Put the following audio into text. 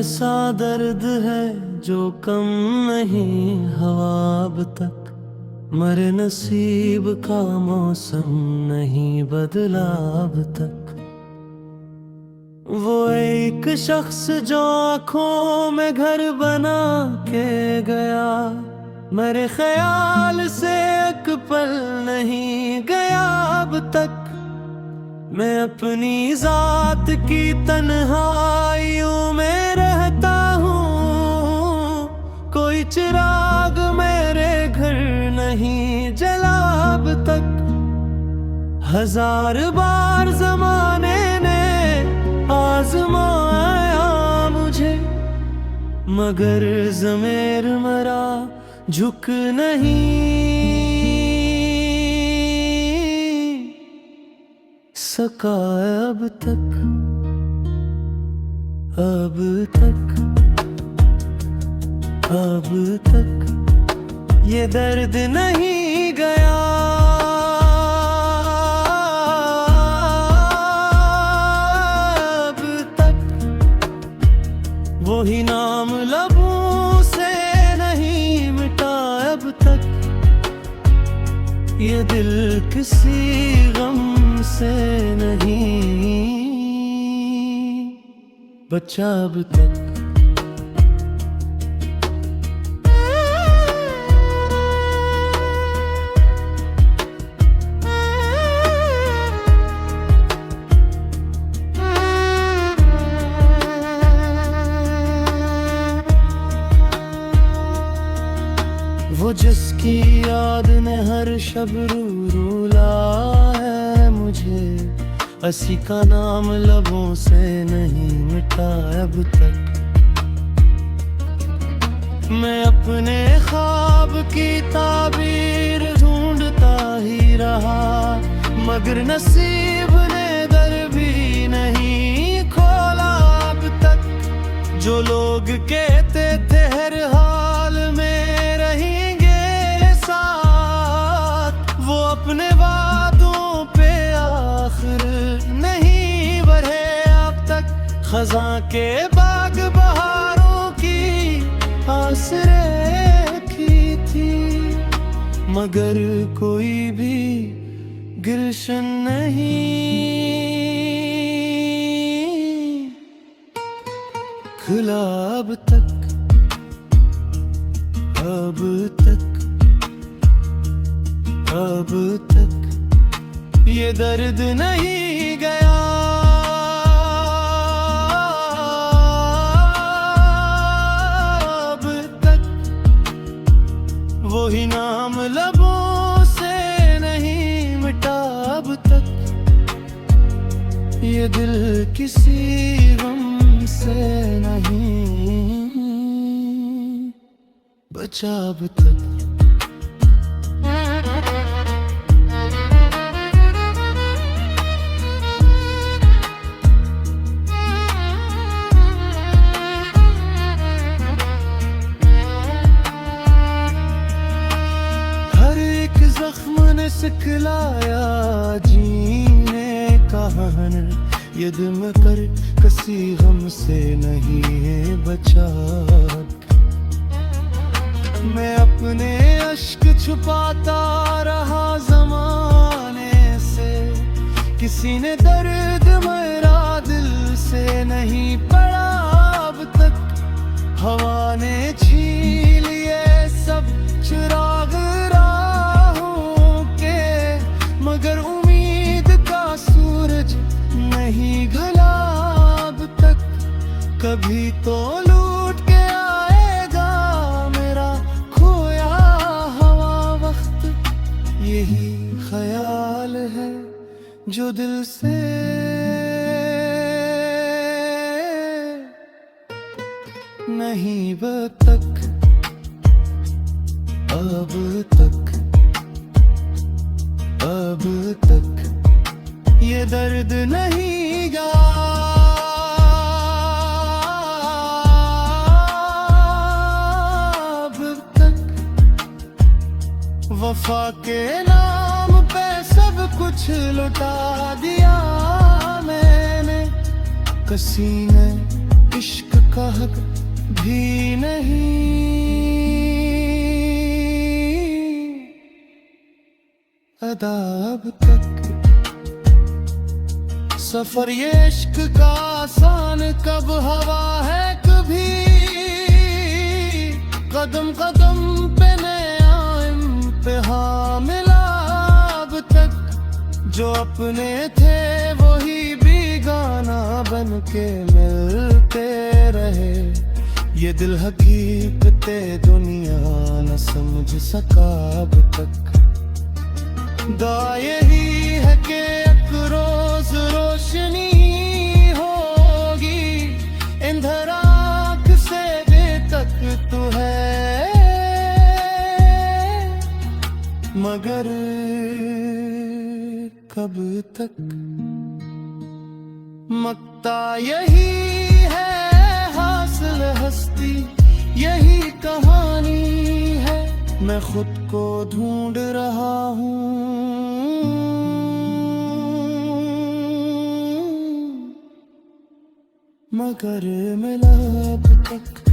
ऐसा दर्द है जो कम नहीं हुआ अब तक। मरे नसीब का मौसम नहीं बदला अब तक। वो एक शख्स जो आँखों में घर बना के गया, मेरे ख्याल से एक पल नहीं गया अब तक। मैं अपनी जात की तन्हाइयों में रहता हूँ, कोई चिराग मेरे घर नहीं जला अब तक। हजार बार ज़माने ने आज़माया मुझे, मगर ज़मीर मेरा झुक नहीं सका अब तक। अब तक अब तक ये दर्द नहीं गया। अब तक वही नाम लबों से नहीं मिटा अब तक। ये दिल किसी गम से नहीं बचा अब तक। वो जिसकी याद ने हर शब रूला है मुझे, असी का नाम लबों से नहीं मिटा अब तक। मैं अपने ख्वाब की ताबीर ढूंढता ही रहा, मगर नसीब ने दर भी नहीं खोला अब तक। जो लोग कहते थे हर हाल में रहेंगे साथ, वो अपने वादों पे आखिर नहीं बढ़े अब तक। खज़ां के बाग बहारों की आसरे की थी, मगर कोई भी गुलशन नहीं खुला अब तक। अब तक अब तक ये दर्द नहीं गया। अब तक वही नाम लबों से नहीं मिटा अब तक। ये दिल किसी गम से नहीं बचा अब तक। सिखलाया जीने का हुनर, ये दिल में कर किसी गम से नहीं बचा। मैं अपने अश्क छुपाता रहा ज़माने से, किसी ने दर्द मेरा दिल से नहीं पड़ा अब तक। हवा ने छीन लिए सब चिराग मगर उम्मीद का सूरज नहीं ढला अब तक। कभी तो लूट के आएगा मेरा खोया हवा वक्त, यही ख्याल है जो दिल से नहीं बतक। अब तक अब तक ये दर्द नहीं गया। अब तक वफा के नाम पे सब कुछ लुटा दिया मैंने। किसी ने इश्क का हक भी नहीं, अदा अब तक। सफर ये इश्क का आसान कब हवा है कभी, कदम कदम पे नया इम्तिहान मिला अब तक। जो अपने थे वही बेगाना बन के मिलते रहे, ये दिल हकीकते दुनिया न समझ सका अब तक। दुआ यही है कि एक रोज रोशनी होगी, इंधर आँख से बेतक तू है, मगर कब तक। मकता यही है, हासिल हस्ती यही कहानी है, मैं खुद को ढूंढ रहा हूँ मगर मिला अब तक।